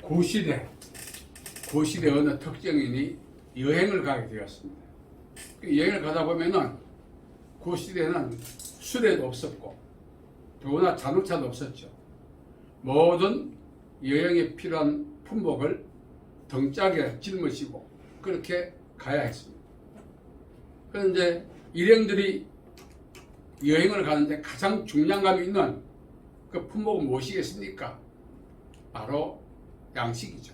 고시대 어느 특정인이 여행을 가게 되었습니다. 여행을 가다 보면은 고시대는 수레도 없었고 더구나 자동차도 없었죠. 모든 여행에 필요한 품목을 등짝에 짊어지고 그렇게 가야 했습니다. 그런데 일행들이 여행을 가는데 가장 중량감이 있는 그 품목은 무엇이겠습니까? 바로 양식이죠.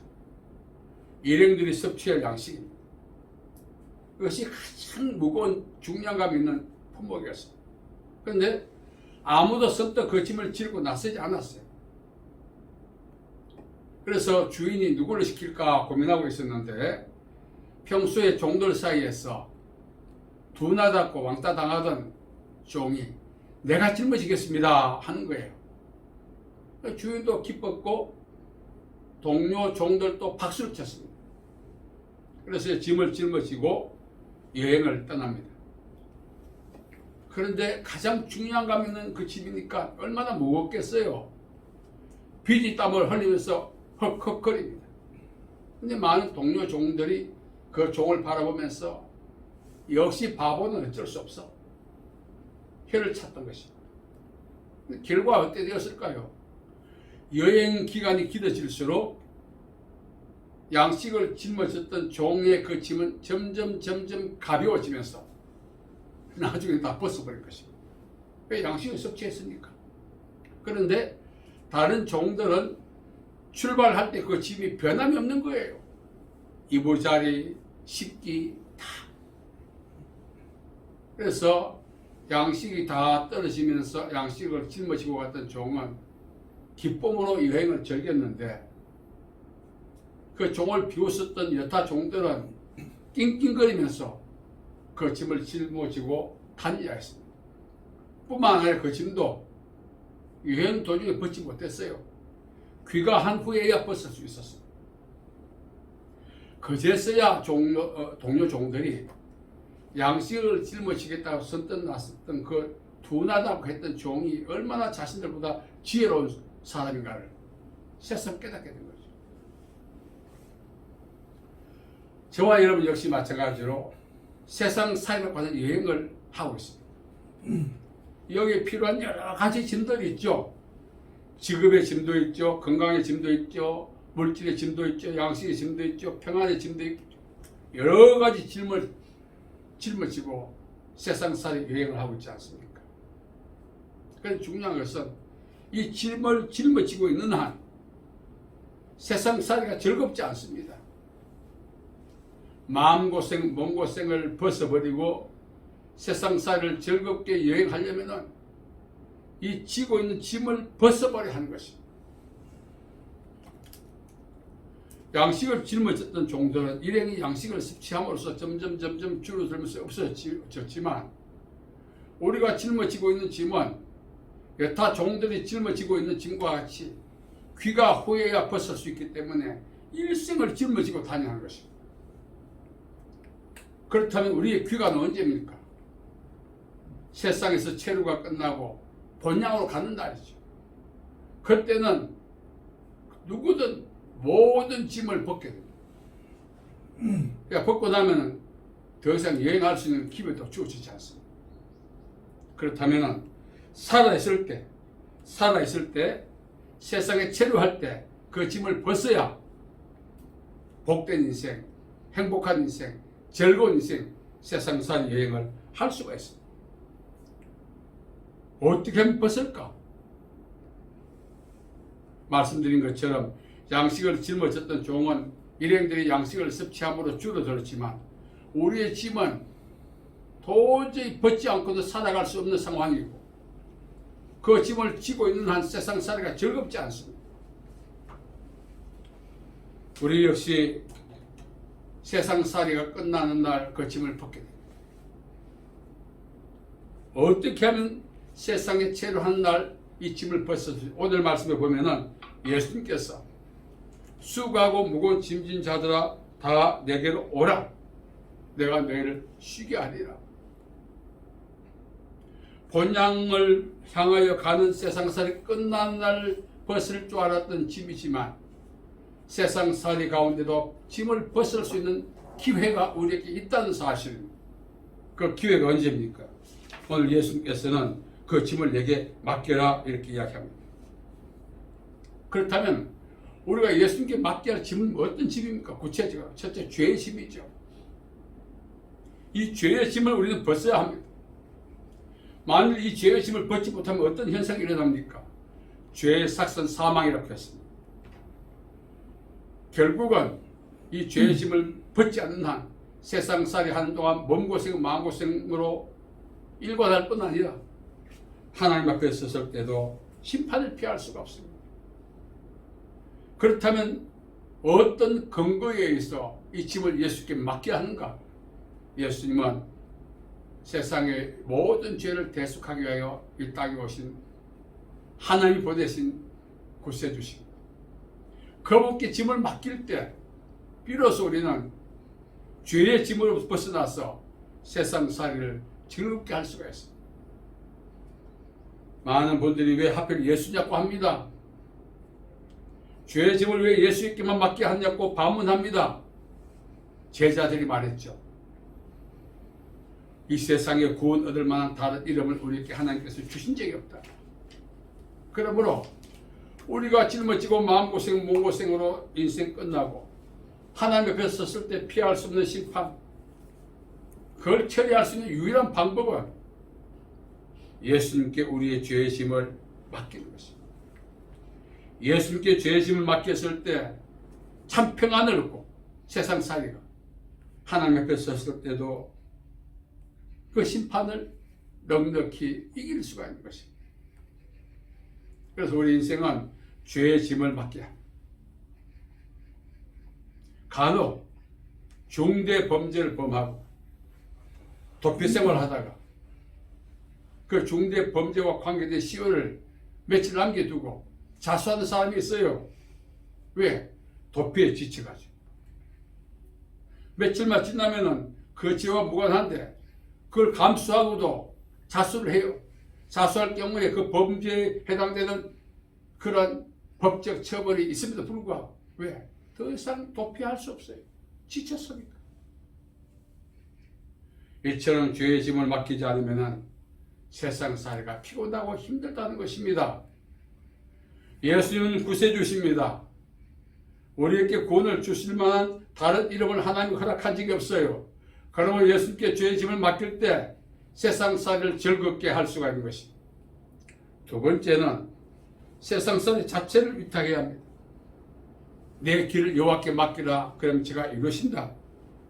일행들이 섭취할 양식입니다. 그것이 가장 무거운 중량감 있는 품목이었습니다. 그런데 아무도 선뜻 그 짐을 지고 나서지 않았어요. 그래서 주인이 누구를 시킬까 고민하고 있었는데 평소에 종들 사이에서 두나답고 왕따 당하던 종이 내가 짊어지겠습니다 하는 거예요. 주인도 기뻤고 동료 종들도 박수를 쳤습니다. 그래서 짐을 짊어지고 여행을 떠납니다. 그런데 가장 중량감 있는 그 짐이니까 얼마나 무겁겠어요. 비지 땀을 흘리면서 헉헉거립니다. 근데 많은 동료 종들이 그 종을 바라보면서 역시 바보는 어쩔 수 없어. 혀를 찼던 것입니다. 결과 어떻게 되었을까요? 여행 기간이 길어질수록 양식을 짊어졌던 종의 그 짐은 점점 가벼워지면서 나중에 다 벗어버릴 것입니다. 왜 양식을 섭취했으니까. 그런데 다른 종들은 출발할 때 그 짐이 변함이 없는 거예요. 이부자리, 식기 다. 그래서 양식이 다 떨어지면서 양식을 짊어지고 갔던 종은 기쁨으로 여행을 즐겼는데 그 종을 비웃었던 여타 종들은 낑낑거리면서 그 짐을 짊어지고 다니야 했습니다. 뿐만 아니라 그 짐도 여행 도중에 벗지 못했어요. 귀가한 후에야 벗을 수 있었습니다. 그제서야 동료 종들이 양식을 짊어지겠다고 선뜻 나섰던 그 둔하다고 했던 종이 얼마나 자신들보다 지혜로운 사람인가를 새삼 깨닫게 된 거죠. 저와 여러분 역시 마찬가지로 세상 살이를 받아 여행을 하고 있습니다. 여기에 필요한 여러 가지 짐들이 있죠. 직업의 짐도 있죠. 건강의 짐도 있죠. 물질의 짐도 있죠. 양식의 짐도 있죠. 평안의 짐도 있죠. 여러 가지 짐을 짊어지고 세상살이 여행을 하고 있지 않습니까? 그래서 중요한 것은 이 짐을 짊어지고 있는 한 세상살이가 즐겁지 않습니다. 마음고생, 몸고생을 벗어버리고 세상살이를 즐겁게 여행하려면 이 지고 있는 짐을 벗어버려야 하는 것입니다. 양식을 짊어졌던 종들은 일행이 양식을 섭취함으로써 점점 줄어들면서 없어졌지만 우리가 짊어지고 있는 짐은 여타 종들이 짊어지고 있는 짐과 같이 귀가 후에야 벗을 수 있기 때문에 일생을 짊어지고 다니는 것입니다. 그렇다면 우리의 귀가는 언제입니까? 세상에서 체류가 끝나고 본향으로 가는 날이죠. 그때는 누구든 모든 짐을 벗게 됩니다. 그러니까 벗고 나면 더 이상 여행할 수 있는 기회도 주어지지 않습니다. 그렇다면 살아있을 때 세상에 체류할 때 그 짐을 벗어야 복된 인생, 행복한 인생, 즐거운 인생, 세상살 여행을 할 수가 있습니다. 어떻게 하면 벗을까? 말씀드린 것처럼 양식을 짊어졌던 종은 일행들이 양식을 섭취함으로 줄어들었지만 우리의 짐은 도저히 벗지 않고도 살아갈 수 없는 상황이고 그 짐을 지고 있는 한 세상살이가 즐겁지 않습니다. 우리 역시 세상살이가 끝나는 날 그 짐을 벗게 됩니다. 어떻게 하면 세상에 체류한 날 이 짐을 벗어주세요. 오늘 말씀에 보면은 예수님께서 수고하고 무거운 짐진 자들아 다 내게로 오라. 내가 너희를 쉬게 하리라. 본향을 향하여 가는 세상살이 끝난 날 벗을 줄 알았던 짐이지만 세상살이 가운데도 짐을 벗을 수 있는 기회가 우리에게 있다는 사실입니다. 그 기회가 언제입니까? 오늘 예수님께서는 그 짐을 내게 맡겨라 이렇게 이야기합니다. 그렇다면 우리가 예수님께 맡겨야 할 짐은 어떤 짐입니까? 구체적으로 첫째 죄의 짐이죠. 이 죄의 짐을 우리는 벗어야 합니다. 만일 이 죄의 짐을 벗지 못하면 어떤 현상이 일어납니까? 죄의 삭선 사망이라고 했습니다. 결국은 이 죄의 짐을 벗지 않는 한 세상살이 하는 동안 몸고생 마음고생으로 일관할 뿐 아니라 하나님 앞에 섰을 때도 심판을 피할 수가 없습니다. 그렇다면 어떤 근거에 의해서 이 짐을 예수께 맡겨야 하는가? 예수님은 세상의 모든 죄를 대속하기 위하여 이 땅에 오신 하나님이 보내신 구세주십니다. 그분께 짐을 맡길 때 비로소 우리는 죄의 짐으로 벗어나서 세상살이를 즐겁게 할 수가 있습니다. 많은 분들이 왜 하필 예수냐고 합니다. 죄의 짐을 왜 예수님께만 맡게 하냐고 반문합니다. 제자들이 말했죠. 이 세상에 구원 얻을 만한 다른 이름을 우리에게 하나님께서 주신 적이 없다. 그러므로 우리가 짊어지고 마음고생, 몸고생으로 인생 끝나고 하나님 앞에 섰을 때 피할 수 없는 심판, 그걸 처리할 수 있는 유일한 방법은 예수님께 우리의 죄의 짐을 맡기는 것입니다. 예수님께 죄의 짐을 맡겼을 때 참 평안을 얻고 세상살이가 하나님 앞에 섰을 때도 그 심판을 넉넉히 이길 수가 있는 것입니다. 그래서 우리 인생은 죄의 짐을 맡겨야 합니다. 간혹 중대 범죄를 범하고 도피생활을 하다가 그 중대 범죄와 관계된 시효를 며칠 남겨두고 자수하는 사람이 있어요. 왜? 도피에 지쳐가지고. 며칠만 지나면은 그 죄와 무관한데 그걸 감수하고도 자수를 해요. 자수할 경우에 그 범죄에 해당되는 그런 법적 처벌이 있음에도 불구하고 왜? 더 이상 도피할 수 없어요. 지쳤으니까. 이처럼 죄의 짐을 맡기지 않으면 세상살이가 피곤하고 힘들다는 것입니다. 예수님은 구세주십니다. 우리에게 구원을 주실 만한 다른 이름을 하나님이 허락한 적이 없어요. 그러면 예수님께 죄의 짐을 맡길 때 세상살이를 즐겁게 할 수가 있는 것입니다. 두 번째는 세상살이 자체를 위탁해야 합니다. 내 길을 여호와께 맡기라 그럼 제가 이루신다.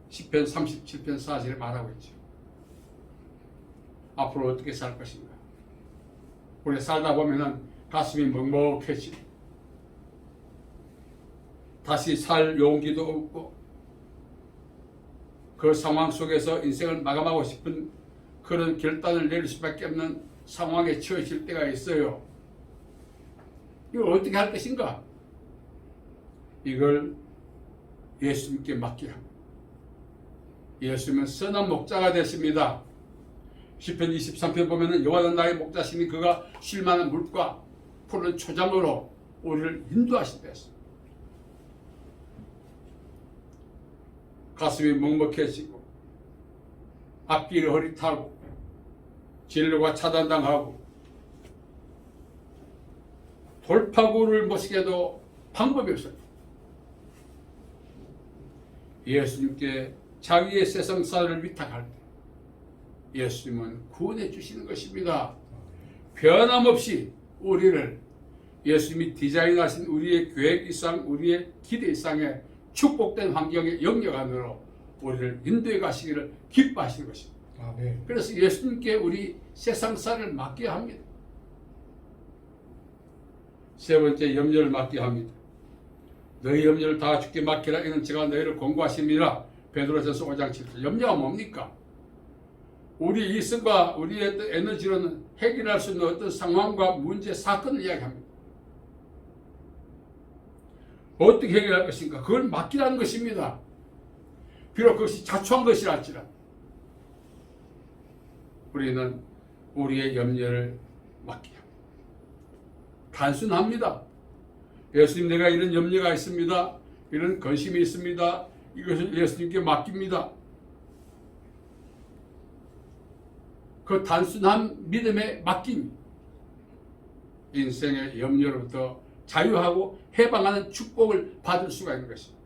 시편 37편 4절에 말하고 있죠. 앞으로 어떻게 살 것인가. 우리 살다 보면은 가슴이 먹먹해지고 다시 살 용기도 없고 그 상황 속에서 인생을 마감하고 싶은 그런 결단을 내릴 수밖에 없는 상황에 처해질 때가 있어요. 이걸 어떻게 할 것인가? 이걸 예수님께 맡겨야 합니다. 예수님은 선한 목자가 됐습니다. 시편 23편 보면은 여호와는 나의 목자시니 그가 쉴 만한 물과 푸른 초장으로 우리를 인도하신다 했습니다. 가슴이 먹먹해지고 앞길이 허릿하고 진로가 차단당하고 돌파구를 모시게도 방법이 없어요. 예수님께 자기의 세상살을 위탁할 때 예수님은 구원해 주시는 것입니다. 변함없이 우리를 예수님이 디자인하신 우리의 계획 이상, 우리의 기대 이상의 축복된 환경에 영역 안으로 우리를 인도해 가시기를 기뻐하시는 것입니다. 네. 그래서 예수님께 우리 세상살을 맡겨야 합니다. 세 번째, 염려를 맡겨야 합니다. 너희 염려를 다 주께 맡기라. 이는 제가 너희를 권고하심이라. 베드로전서 5장 7절. 염려가 뭡니까? 우리 이성과 우리의 어떤 에너지로는 해결할 수 있는 어떤 상황과 문제, 사건을 이야기합니다. 어떻게 해결할 것인가? 그걸 맡기라는 것입니다. 비록 그것이 자초한 것이라 할지라도 우리는 우리의 염려를 맡기야 합니다. 단순합니다. 예수님, 내가 이런 염려가 있습니다. 이런 근심이 있습니다. 이것을 예수님께 맡깁니다. 그 단순한 믿음의 맡김, 인생의 염려로부터 자유하고 해방하는 축복을 받을 수가 있는 것입니다.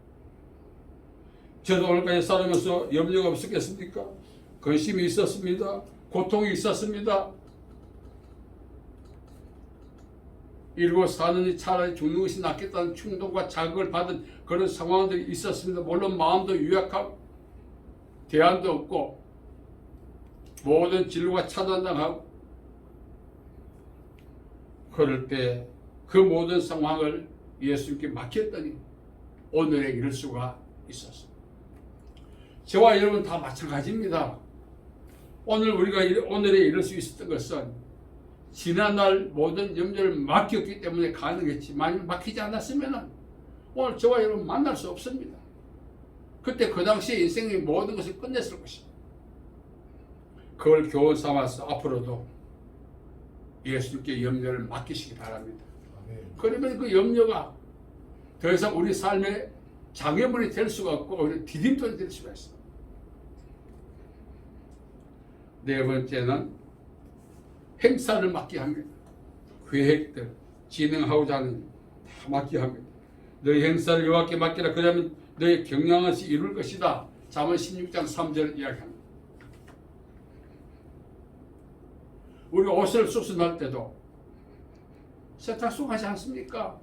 저도 오늘까지 살아면서 염려가 없었겠습니까? 근심이 있었습니다. 고통이 있었습니다. 이러고 사느니 차라리 죽는 것이 낫겠다는 충동과 자극을 받은 그런 상황들이 있었습니다. 물론 마음도 유약하고 대안도 없고 모든 진로가 차단당하고, 그럴 때 그 모든 상황을 예수님께 맡겼더니 오늘에 이를 수가 있었습니다. 저와 여러분 다 마찬가지입니다. 오늘에 이를 수 있었던 것은 지난날 모든 염려를 맡겼기 때문에 가능했지, 만약 맡기지 않았으면 오늘 저와 여러분 만날 수 없습니다. 그때 그 당시에 인생의 모든 것을 끝냈을 것입니다. 그걸 교훈 삼아서 앞으로도 예수님께 염려를 맡기시기 바랍니다. 그러면 그 염려가 더 이상 우리 삶의 장애물이 될 수가 없고 오히려 디딤돌이 될 수가 있습니다. 네 번째는 행사를 맡게 합니다. 계획들, 진행하고자 하는 다 맡게 합니다. 너희 행사를 여호와께 맡기라. 그러면 너희 경영한 것이 이룰 것이다. 잠언 16장 3절을 이야기합니다. 우리 옷을 수선할 때도 세탁소 가지 않습니까?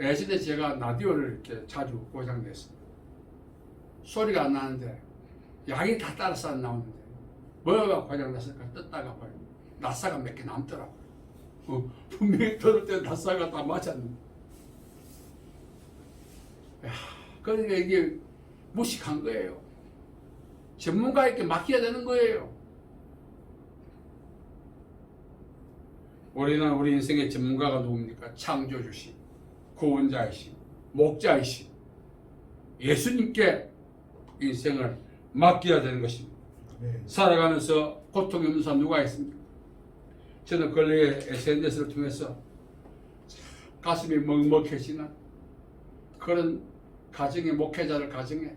예전에 제가 라디오를 이렇게 자주 고장냈습니다. 소리가 안 나는데 양이 다 따라서 안 나오는데 뭐가 고장났을까 뜯다가 봐요. 나사가 몇 개 남더라고요. 분명히 들을 때 나사가 다 맞았는데. 그러니까 이게 무식한 거예요. 전문가에게 맡겨야 되는 거예요. 우리는 우리 인생의 전문가가 누굽니까? 창조주신, 구원자이신, 목자이신 예수님께 인생을 맡겨야 되는 것입니다. 살아가면서 고통이 없는 사람 누가 있습니까? 저는 근래에 SNS를 통해서 가슴이 먹먹해지는 그런 가정의 목회자들 가정에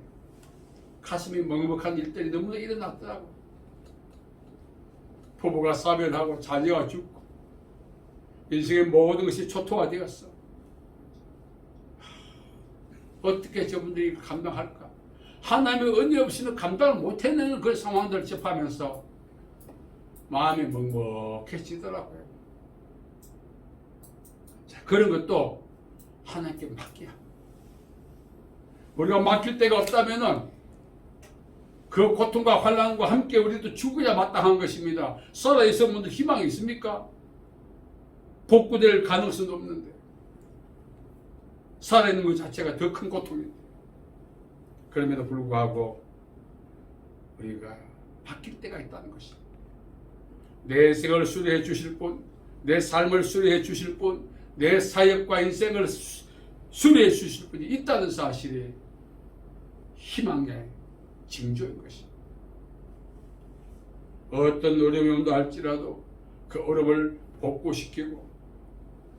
가슴이 먹먹한 일들이 너무나 일어났더라고. 부부가 사별하고 자녀가 죽고 인생의 모든 것이 초토화되었어. 어떻게 저분들이 감당할까? 하나님의 은혜 없이는 감당을 못해내는 그 상황들을 접하면서 마음이 먹먹해지더라고요. 자, 그런 것도 하나님께 맡기야. 우리가 맡길 데가 없다면은 그 고통과 환난과 함께 우리도 죽어야 마땅한 것입니다. 살아있는 분들 희망이 있습니까? 복구될 가능성도 없는데 살아있는 것 자체가 더 큰 고통입니다. 그럼에도 불구하고 우리가 바뀔 때가 있다는 것입니다. 내 생을 수리해 주실 분, 내 삶을 수리해 주실 분, 내 사역과 인생을 수리해 주실 분이 있다는 사실이 희망의 징조인 것입니다. 어떤 어려움이 온다 할지라도 그 어려움을 복구시키고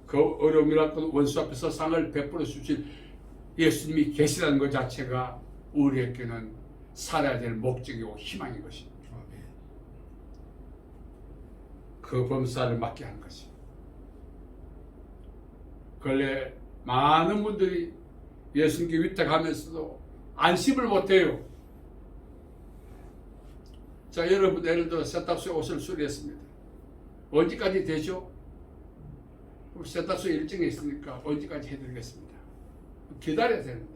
그 어려움이라도 원수 앞에서 상을 베풀어 주실 예수님이 계시다는 것 자체가 우리에게는 살아야 될 목적이고 희망인 것입니다. 그 범사를 맡게 하는 것입니다. 근래 많은 분들이 예수님께 위탁하면서도 안심을 못해요. 자, 여러분 예를 들어 세탁소에 옷을 수리했습니다. 언제까지 되죠? 세탁소 일정이 있으니까 언제까지 해드리겠습니다. 기다려야 되는데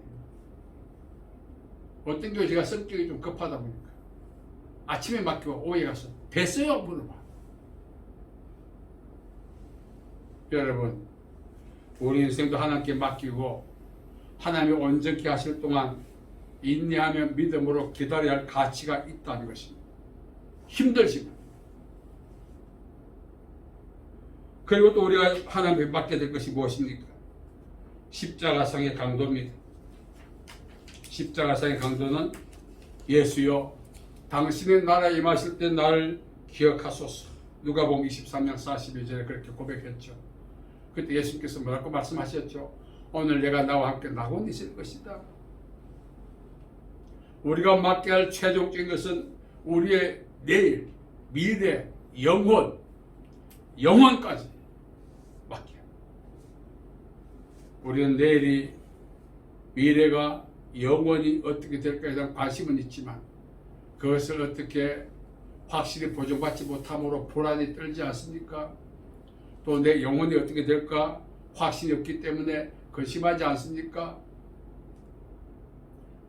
어떤 경우 제가 성격이 좀 급하다 보니까 아침에 맡기고 오후에 가서 됐어요? 물어봐. 여러분 우리 인생도 하나님께 맡기고 하나님이 온전케 하실 동안 인내하며 믿음으로 기다려야 할 가치가 있다는 것입니다. 힘들지만. 그리고 또 우리가 하나님께 맡게 될 것이 무엇입니까? 십자가상의 강도입니다. 십자가상의 강도는 예수여 당신의 나라에 임하실 때 나를 기억하소서. 누가복음 23장 42절에 그렇게 고백했죠. 그때 예수님께서 뭐라고 말씀하셨죠? 오늘 내가 나와 함께 나고 있을 것이다. 우리가 맡겨야 할 최종적인 것은 우리의 내일, 미래, 영원까지 맡겨야 합니다. 우리는 내일이, 미래가, 영원이 어떻게 될까에 대한 관심은 있지만 그것을 어떻게 확실히 보존받지 못함으로 불안이 떨지 않습니까? 또 내 영혼이 어떻게 될까 확신이 없기 때문에 근심하지 않습니까?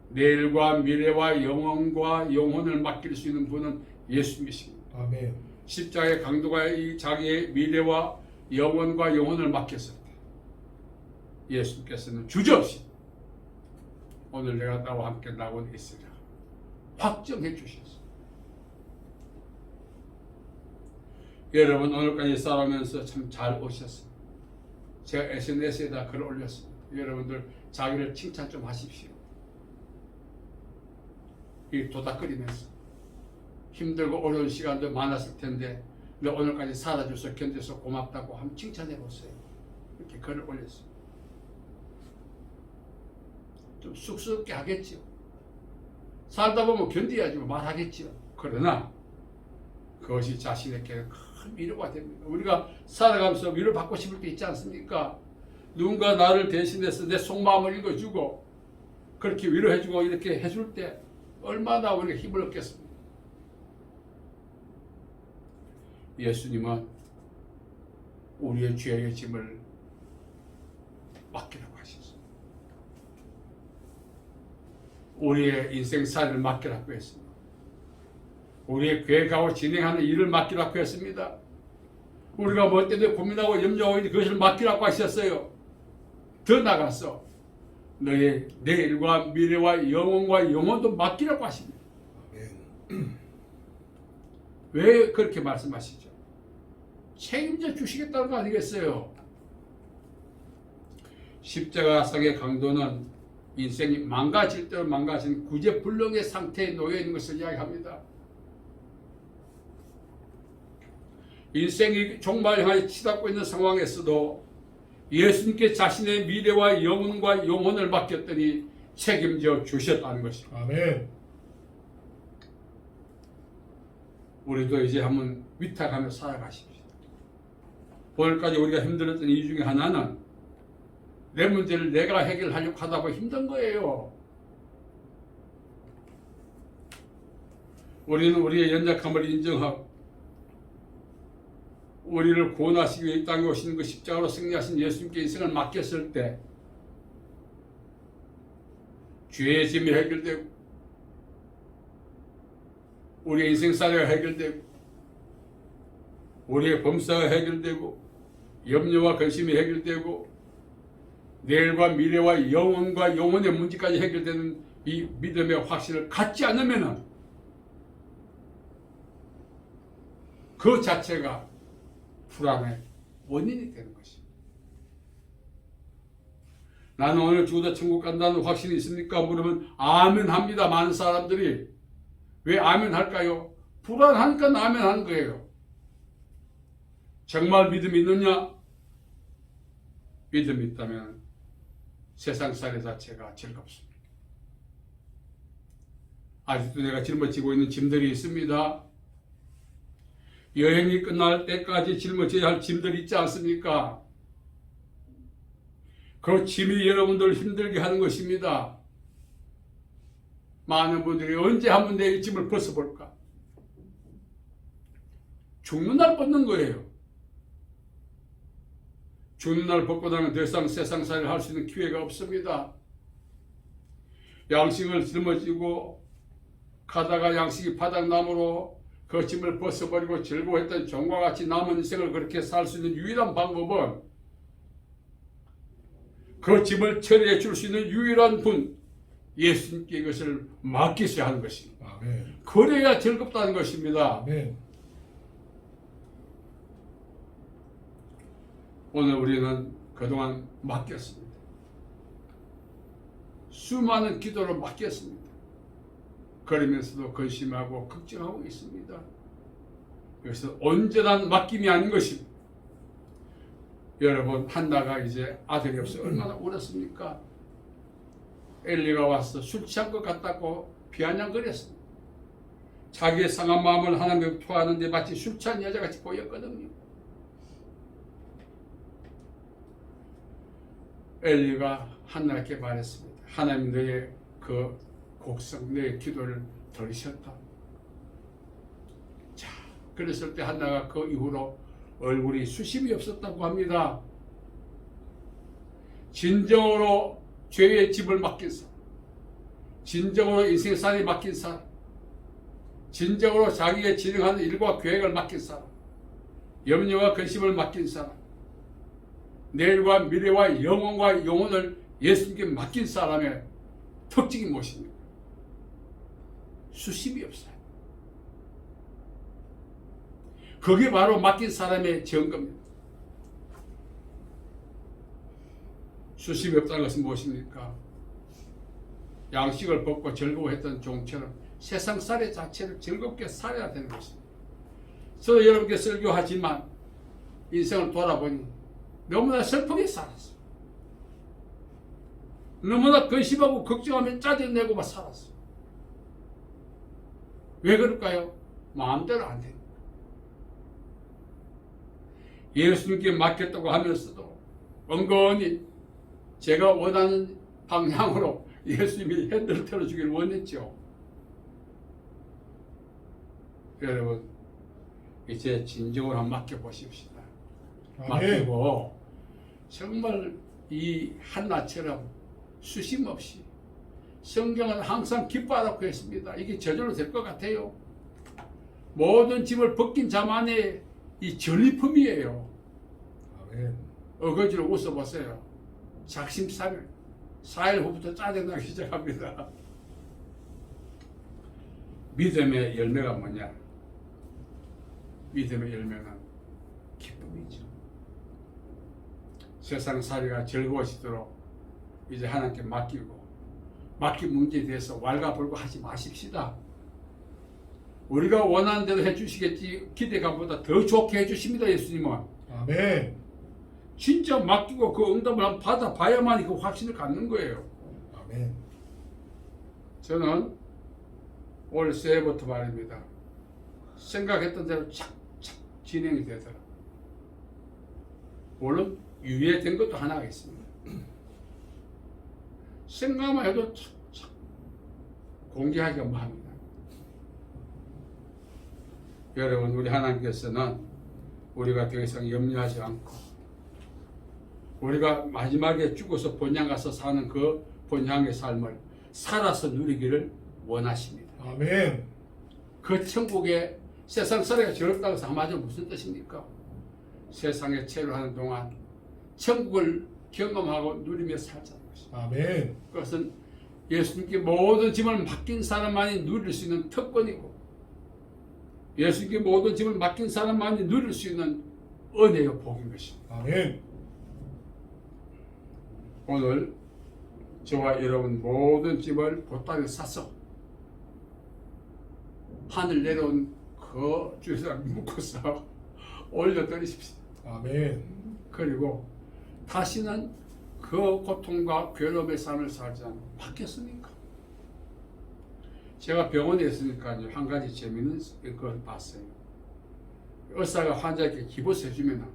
내일과 미래와 영원과 영혼을 맡길 수 있는 분은 예수님이십니다. 아멘. 십자가의 강도가 이 자기의 미래와 영혼과 영혼을 맡겼을 때 예수님께서는 주저없이 오늘 내가 나와 함께 나곤 있으리라 확정해 주셨습니다. 여러분 오늘까지 살아오면서 참 잘 오셨습니다. 제가 SNS에다 글을 올렸습니다. 여러분들 자기를 칭찬 좀 하십시오. 이 도닥거리면서 힘들고 어려운 시간도 많았을 텐데 너 오늘까지 살아줘서 견뎌서 고맙다고 한번 칭찬해 보세요. 이렇게 글을 올렸습니다. 좀 쑥스럽게 하겠죠. 살다 보면 견뎌야지 말하겠죠. 그러나 그것이 자신에게 큰 위로가 됩니다. 우리가 살아가면서 위로받고 싶을 때 있지 않습니까? 누군가 나를 대신해서 내 속마음을 읽어주고 그렇게 위로해주고 이렇게 해줄 때 얼마나 우리가 힘을 얻겠습니까? 예수님은 우리의 죄의 짐을 맡기라고 하셨습니다. 우리의 인생살이를 맡기라고 했습니다. 우리의 계획하고 진행하는 일을 맡기라고 했습니다. 우리가 뭐 때문에 고민하고 염려하고 있는 그것을 맡기라고 하셨어요. 더 나가서 너의 내일과 미래와 영혼과 영혼도 맡기라고 하십니다. 왜 그렇게 말씀하시죠? 책임져 주시겠다는 거 아니겠어요? 십자가상의 강도는 인생이 망가질 대로 망가진 구제불능의 상태에 놓여 있는 것을 이야기합니다. 인생이 종말 향해 치닫고 있는 상황에서도 예수님께 자신의 미래와 영혼과 영혼을 맡겼더니 책임져 주셨다는 것입니다. 아멘. 우리도 이제 한번 위탁하며 살아가십시오. 오늘까지 우리가 힘들었던 이유 중에 하나는 내 문제를 내가 해결하려고 하다 보니 힘든 거예요. 우리는 우리의 연약함을 인정하고 우리를 구원하시기 위해 이 땅에 오시는 그 십자가로 승리하신 예수님께 인생을 맡겼을 때 죄의 짐이 해결되고 우리의 인생살이가 해결되고 우리의 범사가 해결되고 염려와 근심이 해결되고 내일과 미래와 영혼과 영혼의 문제까지 해결되는 이 믿음의 확신을 갖지 않으면 그 자체가 불안의 원인이 되는 것입니다. 나는 오늘 죽어도 천국 간다는 확신이 있습니까? 물으면 아멘 합니다. 많은 사람들이. 왜 아멘 할까요? 불안하니까 아멘 하는 거예요. 정말 믿음이 있느냐? 믿음이 있다면 세상살이 자체가 즐겁습니다. 아직도 내가 짊어지고 있는 짐들이 있습니다. 여행이 끝날 때까지 짊어져야 할 짐들이 있지 않습니까? 그 짐이 여러분들 힘들게 하는 것입니다. 많은 분들이 언제 한번 내 짐을 벗어볼까? 죽는 날 벗는 거예요. 죽는 날 벗고 나면 더 이상 세상살이를 할 수 있는 기회가 없습니다. 양식을 짊어지고 가다가 양식이 바닥나무로 그 짐을 벗어버리고 즐거워했던 종과 같이 남은 인생을 그렇게 살 수 있는 유일한 방법은 그 짐을 처리해 줄 수 있는 유일한 분 예수님께 이것을 맡기셔야 하는 것입니다. 아멘. 그래야 즐겁다는 것입니다. 아멘. 오늘 우리는 그동안 맡겼습니다. 수많은 기도를 맡겼습니다. 그러면서도 근심하고 걱정하고 있습니다. 그래서 온전한 맡김이 아닌 것입니다. 여러분 한나가 이제 아들이 없어 얼마나 울었습니까? 엘리가 와서 술 취한 것 같다고 비아냥거렸습니다. 자기의 상한 마음을 하나님께 토하는데 마치 술 취한 여자같이 보였거든요. 엘리가 한나에게 말했습니다. 하나님 너의 그 곡성, 너의 기도를 들으셨다. 자, 그랬을 때 한나가 그 이후로 얼굴이 수심이 없었다고 합니다. 진정으로 죄의 집을 맡긴 사람, 진정으로 인생살이 맡긴 사람, 진정으로 자기의 진행하는 일과 계획을 맡긴 사람, 염려와 근심을 맡긴 사람, 내일과 미래와 영혼과 영혼을 예수님께 맡긴 사람의 특징이 무엇입니까? 수심이 없어요. 그게 바로 맡긴 사람의 증거입니다. 수심이 없다는 것은 무엇입니까? 양식을 벗고 즐거워했던 종처럼 세상살이 자체를 즐겁게 살아야 되는 것입니다. 저도 여러분께 설교하지만 인생을 돌아보니 너무나 슬프게 살았어. 너무나 근심하고 걱정하며 짜증내고만 살았어. 왜 그럴까요? 마음대로 안 됩니다. 예수님께 맡겼다고 하면서도 은근히 제가 원하는 방향으로 예수님이 핸들을 틀어주기를 원했죠. 여러분 이제 진정으로 한번 맡겨보십시다. 맡기고 정말 이 한나처럼 수심 없이 성경은 항상 기뻐하라고 했습니다. 이게 저절로 될 것 같아요. 모든 짐을 벗긴 자만의 이 전리품이에요. 아멘. 어거지로 웃어보세요. 작심삼일 4일 후부터 짜증나기 시작합니다. 믿음의 열매가 뭐냐? 믿음의 열매는 기쁨이죠. 세상 살이가 즐거워지도록 이제 하나님께 맡기고 맡긴 문제에 대해서 왈가불가하지 마십시다. 우리가 원하는 대로 해주시겠지 기대감보다 더 좋게 해주십니다. 예수님은. 아멘. 진짜 맡기고 그 응답을 한번 받아봐야만 그 확신을 갖는 거예요. 아멘. 저는 올 새해부터 말입니다. 생각했던 대로 착착 진행이 되더라. 물론 유예된 것도 하나가 있습니다. 생각만 해도 착착 공개하기가 뭐합니다. 여러분 우리 하나님께서는 우리가 더 이상 염려하지 않고 우리가 마지막에 죽어서 본향 가서 사는 그 본향의 삶을 살아서 누리기를 원하십니다. 아멘. 그 천국에 세상 살이가 즐겁다고 해서 한마디로 무슨 뜻입니까? 세상에 체류하는 동안 천국을 경험하고 누리며 살자는 것입니다. 아멘. 그것은 예수님께 모든 짐을 맡긴 사람만이 누릴 수 있는 특권이고 예수님께 모든 짐을 맡긴 사람만이 누릴 수 있는 은혜요 복인 것입니다. 아멘. 오늘 저와 여러분 모든 짐을 보따리에 싸서 하늘 내려온 그 주에다 묶어서 올려드리십시오. 아멘. 그리고 다시는 그 고통과 괴로움의 삶을 살지 않고 바뀌었습니까? 제가 병원에 있으니까 한 가지 재미있는 걸 봤어요. 의사가 환자에게 기부서 해주면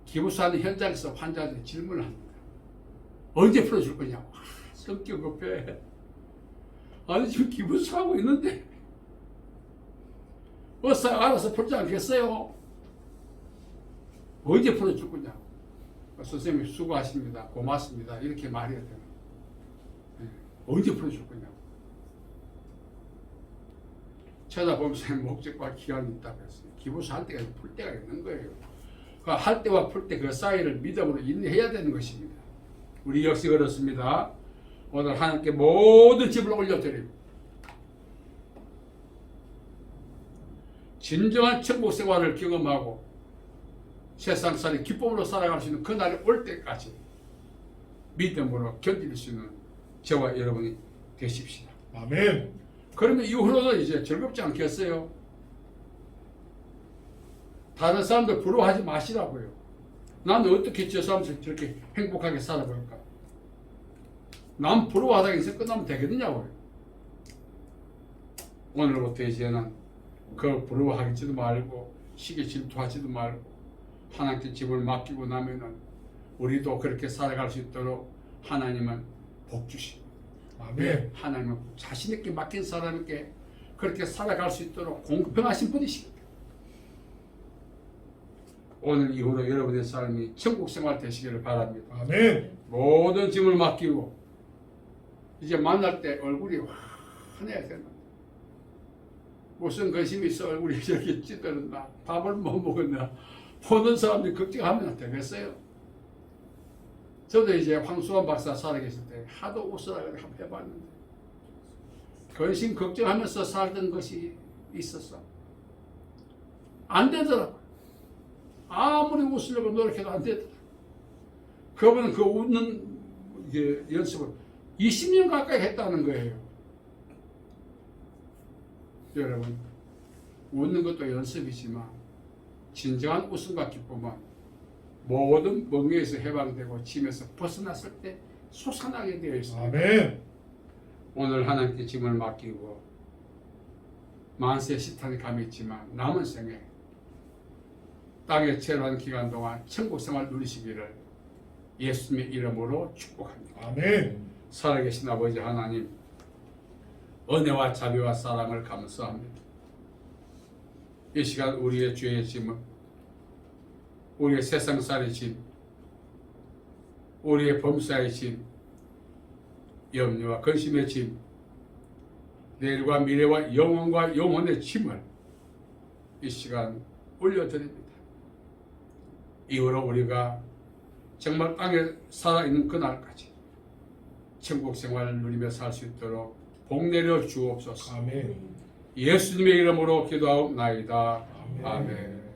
기부서하는 현장에서 환자들이 질문을 합니다. 언제 풀어줄 거냐고. 성격 급해. 아니 지금 기부서하고 있는데 의사가 알아서 풀지 않겠어요? 언제 풀어줄 거냐고. 선생님 수고하십니다. 고맙습니다. 이렇게 말해야 돼요. 언제 풀어줄 거냐고. 찾아보면서 목적과 기한이 있다고 했어요. 기부서 할 때가 풀 때가 있는 거예요. 그 할 때와 풀 때 그 사이를 믿음으로 인내해야 되는 것입니다. 우리 역시 그렇습니다. 오늘 하나님께 모든 짐을 올려드리고 진정한 천국 생활을 경험하고 세상살이 기쁨으로 살아갈 수 있는 그날이 올 때까지 믿음으로 견딜 수 있는 저와 여러분이 되십시다. 아멘. 그러면 이후로는 이제 즐겁지 않겠어요? 다른 사람들 부러워하지 마시라고요. 나는 어떻게 저 사람들 저렇게 행복하게 살아볼까? 남 부러워하다가 인생 끝나면 되겠느냐고요. 오늘부터 이제는 그걸 부러워하지도 말고 시기 질투하지도 말고 하나님께 집을 맡기고 나면은 우리도 그렇게 살아갈 수 있도록 하나님은 복 주시고 아멘. 하나님은 자신 있게 맡긴 사람에게 그렇게 살아갈 수 있도록 공평하신 분이십니다. 오늘 이후로 여러분의 삶이 천국 생활 되시기를 바랍니다. 아멘. 모든 짐을 맡기고 이제 만날 때 얼굴이 환해야 된다. 무슨 근심이 있어 얼굴이 저렇게 찌들었나, 밥을 못 먹었나, 보는 사람들이 걱정하면 되겠어요. 저도 이제 황수환 박사 살아계실 때 하도 웃으라고 한번 해봤는데 근심 걱정하면서 살던 것이 있었어. 안 되더라고. 아무리 웃으려고 노력해도 안 되더라. 그분은 그 웃는 연습을 20년 가까이 했다는 거예요. 여러분, 웃는 것도 연습이지만 진정한 웃음과 기쁨은 모든 멍에에서 해방되고 짐에서 벗어났을 때 솟아나게 되어 있습니다. 아멘. 오늘 하나님께 짐을 맡기고 만세 시탄이 감이 있지만 남은 생에 땅에 체류한 기간 동안 천국 생활 누리시기를 예수님의 이름으로 축복합니다. 아멘. 살아계신 아버지 하나님, 은혜와 자비와 사랑을 감사합니다. 이 시간 우리의 죄의 짐은, 우리의 세상살의 짐, 우리의 범사의 짐, 염려와 근심의 짐, 내일과 미래와 영혼과 영혼의 짐을 이 시간 올려드립니다. 이후로 우리가 정말 땅에 살아있는 그날까지 천국 생활을 누리며 살 수 있도록 복 내려 주옵소서. 아멘. 예수님의 이름으로 기도하옵나이다. 아멘. 아멘.